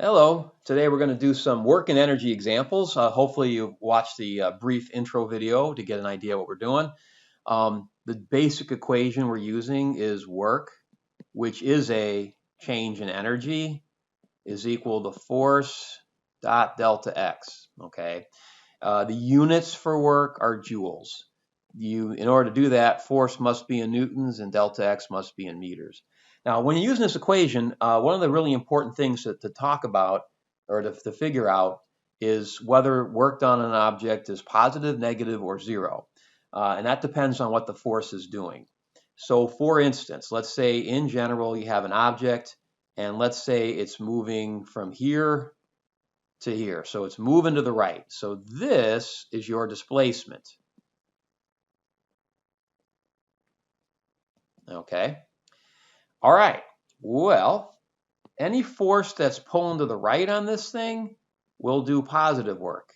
Hello, today we're going to do some work and energy examples. Hopefully you've watched the brief intro video to get an idea what we're doing. The basic equation we're using is work, which is a change in energy, is equal to force dot delta x, okay? The units for work are joules. In order to do that, force must be in newtons and delta x must be in meters. Now, when you're using this equation, one of the really important things to talk about or to figure out is whether work done on an object is positive, negative, or zero. And that depends on what the force is doing. So for instance, let's say in general you have an object and let's say it's moving from here to here. So it's moving to the right. So this is your displacement. Okay. All right. Well, any force that's pulling to the right on this thing will do positive work.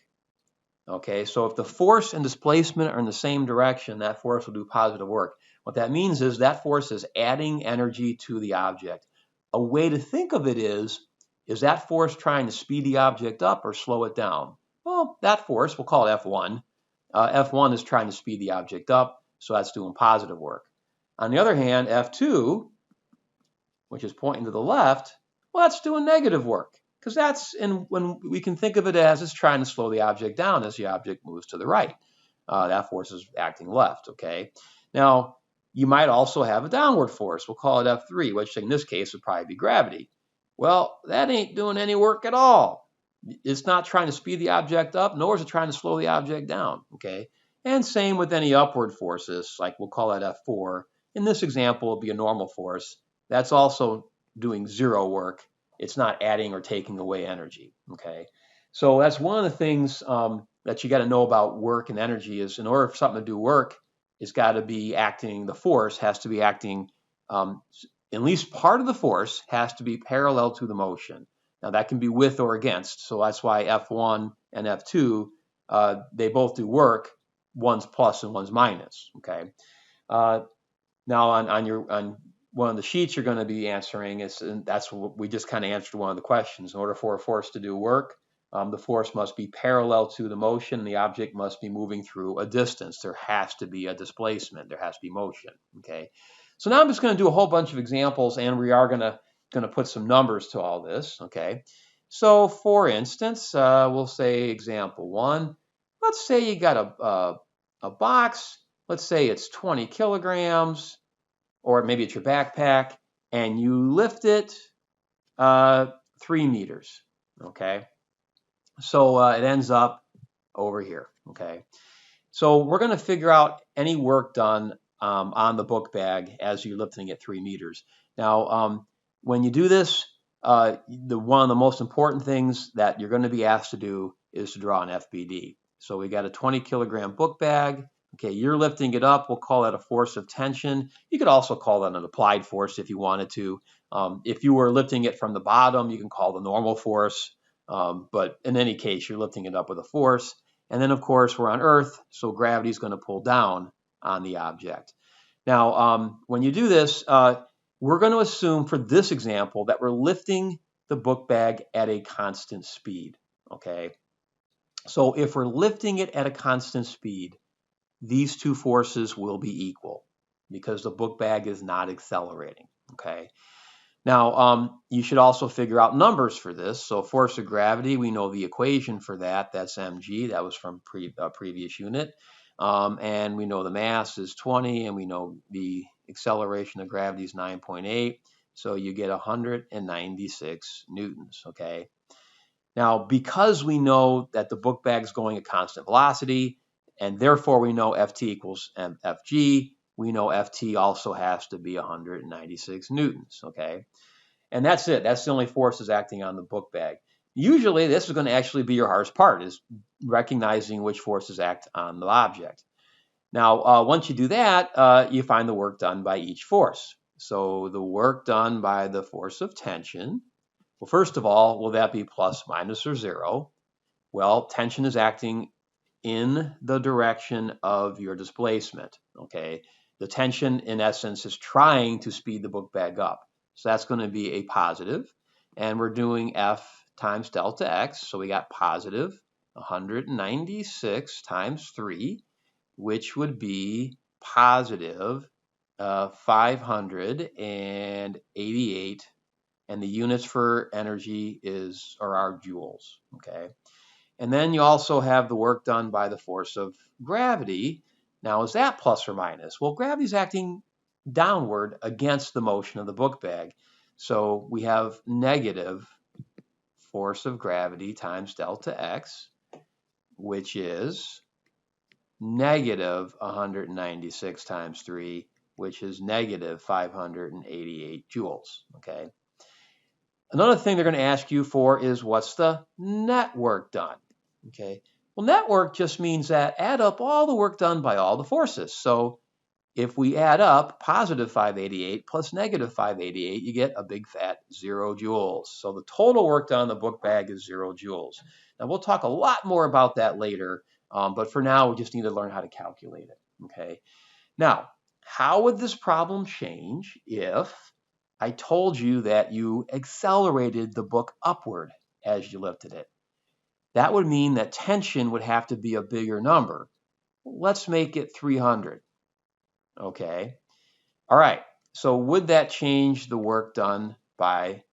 Okay. So if the force and displacement are in the same direction, that force will do positive work. What that means is that force is adding energy to the object. A way to think of it is that force trying to speed the object up or slow it down? Well, that force, we'll call it F1. F1 is trying to speed the object up, so that's doing positive work. On the other hand, F2, which is pointing to the left, well, that's doing negative work because when we can think of it as it's trying to slow the object down as the object moves to the right. That force is acting left, okay? Now, you might also have a downward force. We'll call it F3, which in this case would probably be gravity. Well, that ain't doing any work at all. It's not trying to speed the object up, nor is it trying to slow the object down, okay? And same with any upward forces, like we'll call that F4. In this example, it'll be a normal force. That's also doing zero work. It's not adding or taking away energy, okay? So that's one of the things that you got to know about work and energy is in order for something to do work, it's got to be acting, the force has to be acting, at least part of the force has to be parallel to the motion. Now that can be with or against, so that's why F1 and F2, they both do work, one's plus and one's minus, okay? Now on one of the sheets you're going to be answering and that's what we just kind of answered one of the questions. In order for a force to do work, the force must be parallel to the motion. And the object must be moving through a distance. There has to be a displacement. There has to be motion. Okay. So now I'm just going to do a whole bunch of examples, and we are going to put some numbers to all this. Okay. So for instance, we'll say example one. Let's say you got a box. Let's say it's 20 kilograms, or maybe it's your backpack, and you lift it 3 meters. Okay. So it ends up over here, okay? So we're going to figure out any work done on the book bag as you're lifting it 3 meters. Now, when you do this, one of the most important things that you're going to be asked to do is to draw an FBD. So we got a 20 kilogram book bag. Okay, you're lifting it up. We'll call that a force of tension. You could also call that an applied force if you wanted to. If you were lifting it from the bottom, you can call the normal force. But in any case, you're lifting it up with a force. And then, of course, we're on Earth, so gravity is going to pull down on the object. Now, when you do this, we're going to assume for this example that we're lifting the book bag at a constant speed, okay? So if we're lifting it at a constant speed, these two forces will be equal because the book bag is not accelerating, okay? Now, you should also figure out numbers for this. So force of gravity, we know the equation for that. That's mg. That was from a previous unit. And we know the mass is 20, and we know the acceleration of gravity is 9.8. So you get 196 newtons, okay? Now, because we know that the book bag is going at constant velocity, and therefore we know Ft equals mfg, we know Ft also has to be 196 newtons, okay? And that's it. That's the only forces acting on the book bag. Usually, this is going to actually be your hardest part, is recognizing which forces act on the object. Now, once you do that, you find the work done by each force. So the work done by the force of tension, well, first of all, will that be plus, minus, or zero? Well, tension is acting in the direction of your displacement, okay? The tension, in essence, is trying to speed the book bag up. So that's going to be a positive. And we're doing times delta x. So we got positive 196 times 3, which would be positive 588. And the units for energy are joules. Okay. And then you also have the work done by the force of gravity. Now, is that plus or minus? Well, gravity's acting downward against the motion of the book bag. So we have negative force of gravity times delta x, which is negative 196 times 3, which is negative 588 joules. Okay. Another thing they're going to ask you for is what's the net work done? Okay. Well, net work just means that add up all the work done by all the forces. So if we add up positive 588 plus negative 588, you get a big fat 0 joules. So the total work done on the book bag is 0 joules. Now we'll talk a lot more about that later, but for now we just need to learn how to calculate it. Okay. Now, how would this problem change if I told you that you accelerated the book upward as you lifted it? That would mean that tension would have to be a bigger number. Let's make it 300. Okay. All right. So would that change the work done by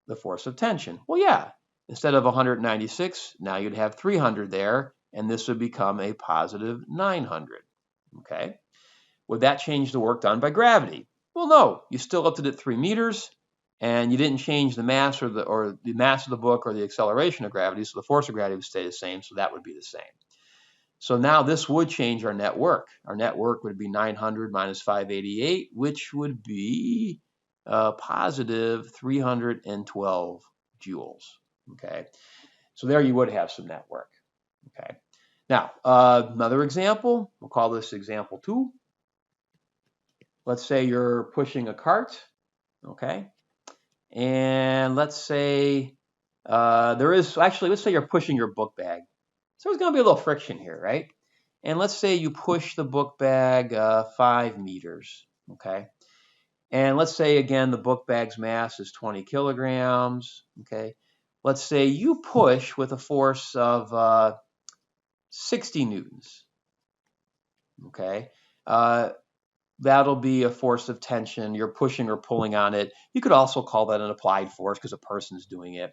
the force of tension? Well, yeah. Instead of 196, now you'd have 300 there, and this would become a positive 900. Okay. Would that change the work done by gravity? Well, no. You still lifted it 3 meters, and you didn't change the mass or the mass of the book or the acceleration of gravity, so the force of gravity would stay the same, so that would be the same. So now this would change our net work. Our net work would be 900 minus 588, which would be positive 312 joules. Okay, so there you would have some net work. Okay, now another example, we'll call this example 2. Let's say you're pushing a cart, okay, and let's say let's say you're pushing your book bag. So there's going to be a little friction here, right? And let's say you push the book bag 5 meters, okay? And let's say, again, the book bag's mass is 20 kilograms, okay? Let's say you push with a force of 60 newtons, okay? That'll be a force of tension. You're pushing or pulling on it. You could also call that an applied force because a person's doing it.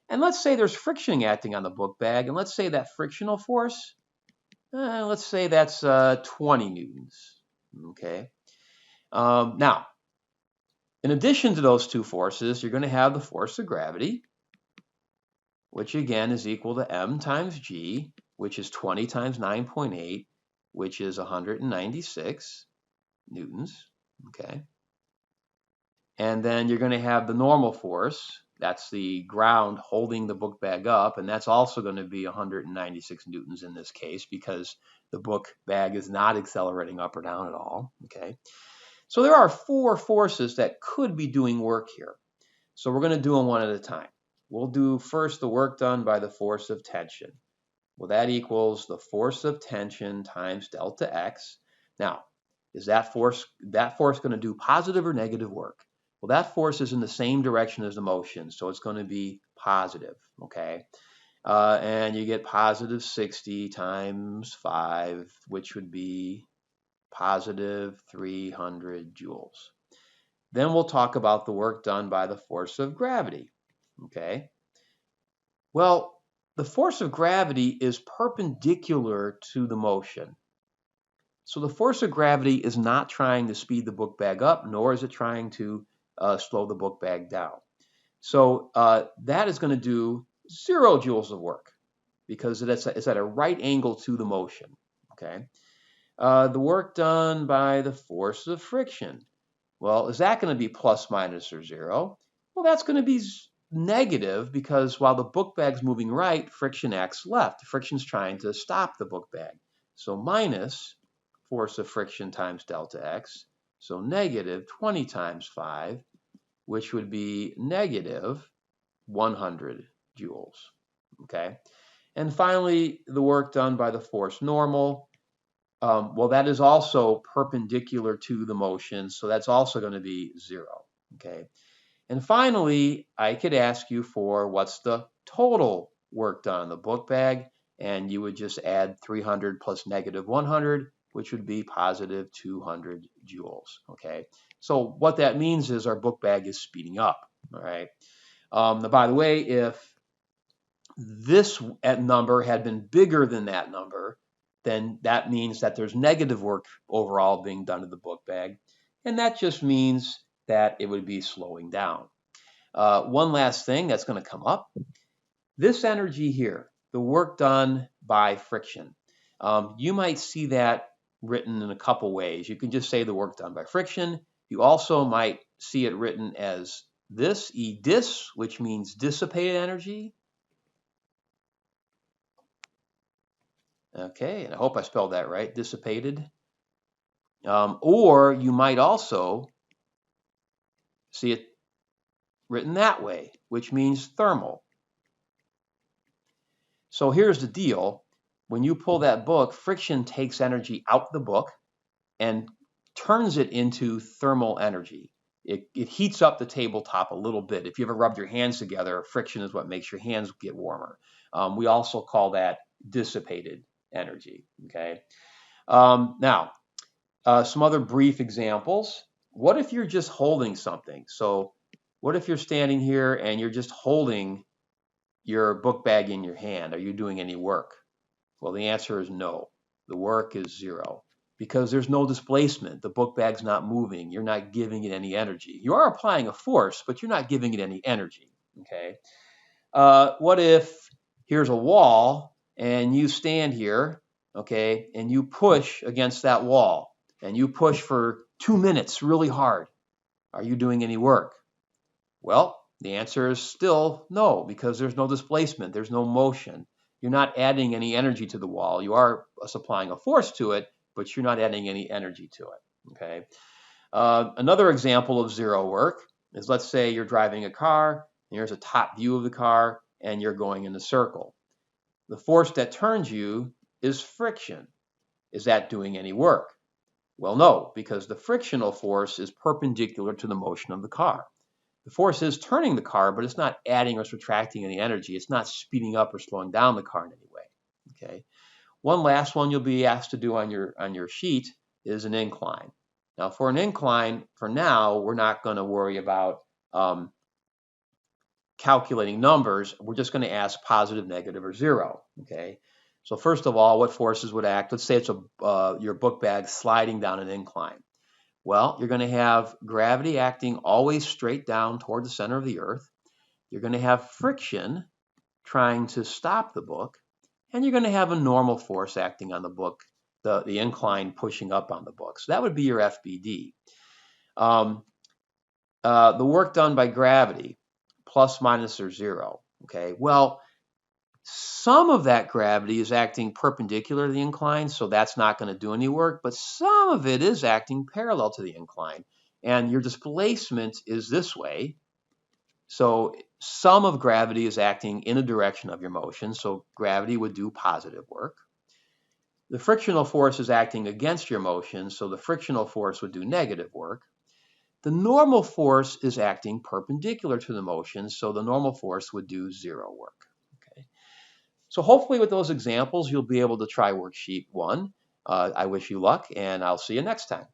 And let's say there's friction acting on the book bag, and let's say that frictional force, let's say that's 20 newtons, okay? Now, in addition to those two forces, you're going to have the force of gravity, which again is equal to m times g, which is 20 times 9.8, which is 196 newtons, okay? And then you're going to have the normal force. That's the ground holding the book bag up, and that's also going to be 196 newtons in this case because the book bag is not accelerating up or down at all, okay? So there are 4 forces that could be doing work here. So we're going to do them one at a time. We'll do first the work done by the force of tension. Well, that equals the force of tension times delta x. Now, is that force going to do positive or negative work? Well, that force is in the same direction as the motion, so it's going to be positive, okay? And you get positive 60 times 5, which would be positive 300 joules. Then we'll talk about the work done by the force of gravity, okay? Well, the force of gravity is perpendicular to the motion. So the force of gravity is not trying to speed the book bag up, nor is it trying to slow the book bag down. So that is going to do 0 joules of work because it's at a right angle to the motion, okay? The work done by the force of friction. Well, is that going to be plus, minus, or 0? Well, that's going to be negative because while the book bag's moving right, friction acts left. Friction's trying to stop the book bag. So minus force of friction times delta x. So negative 20 times 5, which would be negative 100 joules, okay? And finally, the work done by the force normal. Well, that is also perpendicular to the motion, so that's also going to be 0, okay? And finally, I could ask you for what's the total work done on the book bag, and you would just add 300 plus negative 100, which would be positive 200 joules. Okay, so what that means is our book bag is speeding up. All right. By the way, if this number had been bigger than that number, then that means that there's negative work overall being done to the book bag, and that just means that it would be slowing down. One last thing that's going to come up, this energy here, the work done by friction. You might see that written in a couple ways. You can just say the work done by friction. You also might see it written as this, E-dis, which means dissipated energy. Okay, and I hope I spelled that right, dissipated. Or you might also see it written that way, which means thermal. So here's the deal. When you pull that book, friction takes energy out the book and turns it into thermal energy. It heats up the tabletop a little bit. If you ever rubbed your hands together, friction is what makes your hands get warmer. We also call that dissipated energy. Okay. Now, some other brief examples. What if you're just holding something? So what if you're standing here and you're just holding your book bag in your hand? Are you doing any work? Well, the answer is no. The work is zero because there's no displacement. The book bag's not moving. You're not giving it any energy. You are applying a force, but you're not giving it any energy. Okay. What if here's a wall and you stand here, okay, and you push against that wall and you push for 2 minutes really hard? Are you doing any work? Well, the answer is still no, because there's no displacement, there's no motion. You're not adding any energy to the wall. You are supplying a force to it, but you're not adding any energy to it. Okay. Another example of zero work is, let's say you're driving a car, and here's a top view of the car, and you're going in a circle. The force that turns you is friction. Is that doing any work? Well, no, because the frictional force is perpendicular to the motion of the car. The force is turning the car, but it's not adding or subtracting any energy. It's not speeding up or slowing down the car in any way. Okay. One last one you'll be asked to do on your sheet is an incline. Now, for an incline, for now, we're not going to worry about calculating numbers. We're just going to ask positive, negative, or zero. Okay. So first of all, what forces would act? Let's say it's your book bag sliding down an incline. Well, you're going to have gravity acting always straight down toward the center of the earth. You're going to have friction trying to stop the book, and you're going to have a normal force acting on the book, the incline pushing up on the book. So that would be your FBD. The work done by gravity, plus, minus, or zero. Okay, well, some of that gravity is acting perpendicular to the incline, so that's not going to do any work, but some of it is acting parallel to the incline, and your displacement is this way. So some of gravity is acting in a direction of your motion, so gravity would do positive work. The frictional force is acting against your motion, so the frictional force would do negative work. The normal force is acting perpendicular to the motion, so the normal force would do zero work. Okay. So hopefully with those examples, you'll be able to try worksheet 1. I wish you luck, and I'll see you next time.